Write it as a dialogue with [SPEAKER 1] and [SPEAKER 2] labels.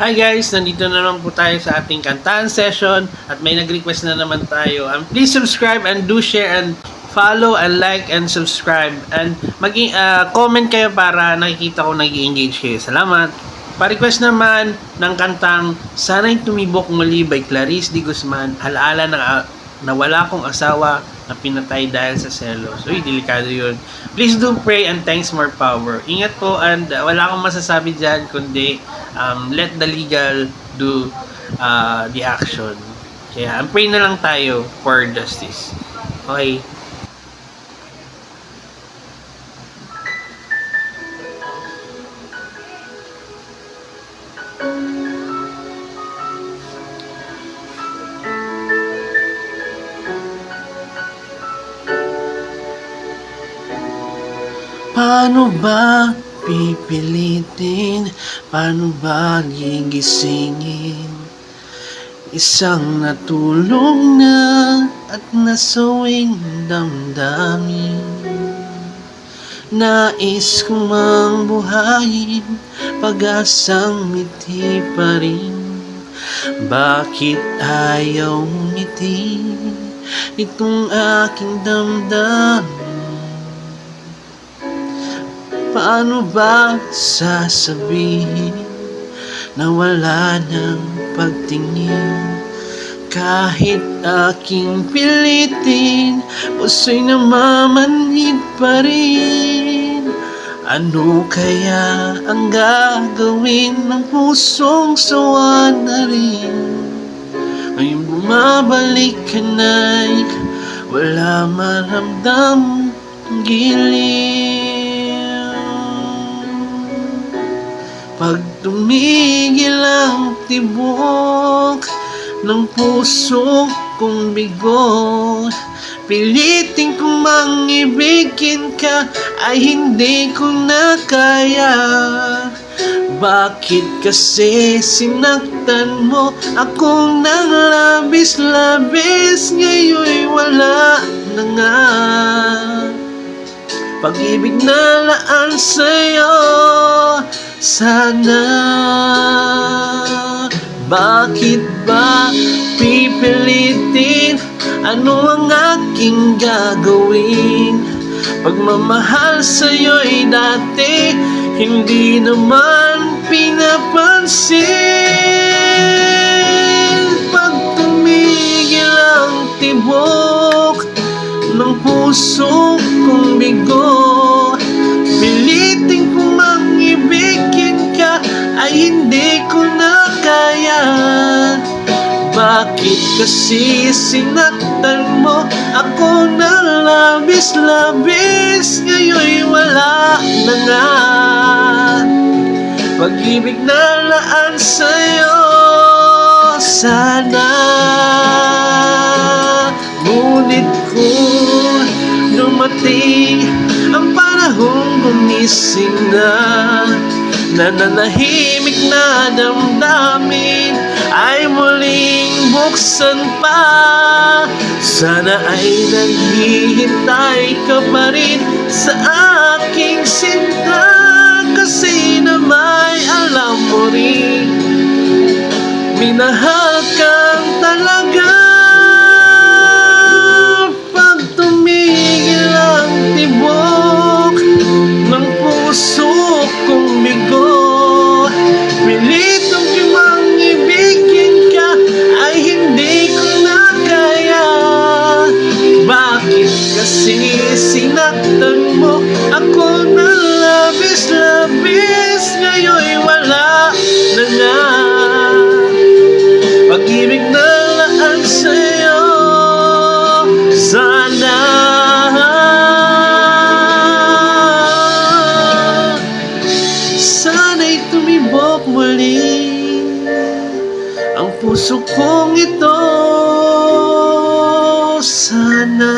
[SPEAKER 1] Hi guys! Nandito na naman po tayo sa ating kantahan session at may nag-request na naman tayo. Please subscribe and do share and follow and like and subscribe and comment kayo para nakikita ko nag-engage kayo. Salamat! Pa-request naman ng kantang Sana'y Tumibok Muli by Clarice D. Guzman, alaala na wala kong asawa na pinatay dahil sa selos. Uy, delikado yun. Please do pray and thanks more power. Ingat po and wala akong masasabi dyan kundi let the legal do the action. Kaya pray na lang tayo for justice. Okay? Paano ba pipilitin? Paano ba gigisingin? Isang natulog na at nasawing damdamin. Nais ko mang buhayin, pag-asang ngiti pa rin. Bakit ayaw ngiti itong aking damdamin? Paano ba sasabihin na wala ng pagtingin? Kahit aking pilitin, puso'y namamanhid pa rin. Ano kaya ang gagawin ng pusong sawa na rin? Ngayong bumabalik ka na'y wala maramdam giliw. Pag tumigil ang tibok ng puso kong bigo, pilitin kong mangibigin ka ay hindi ko na kaya. Bakit kasi sinaktan mo ako ng labis-labis? Ngayon'y wala na nga pag-ibig na laan sa'yo. Sana, bakit ba pipilitin? Ano ang aking gagawin? Pagmamahal sa'yo'y dati hindi naman pinapansin. Pag tumigil ang tibok ng puso kong bigo, pilitin kong mangibigin ka ay hindi ko na kaya. Bakit kasi sinaktan mo ako na labis-labis? Ngayon'y wala na nga pag-ibig na laan sa'yo. Sana, ngunit kung dumating ang panahong gumising na, nananahimik na damdamin ay muling buksan pa. Sana ay naghihintay ka pa rin sa aking sinta, kasi na may alam mo rin minahal kang talaga. Pag tumigil ang tibok ng puso kong bigo, pilitong kimang ibigin ka ay hindi ko na kaya. Bakit kasi sinaktan mo ako na labis-labis? Ngayon'y wala na nga pag-ibig na laan sa'yo. Sana, sana'y tumibok muli ang puso kong ito. Sana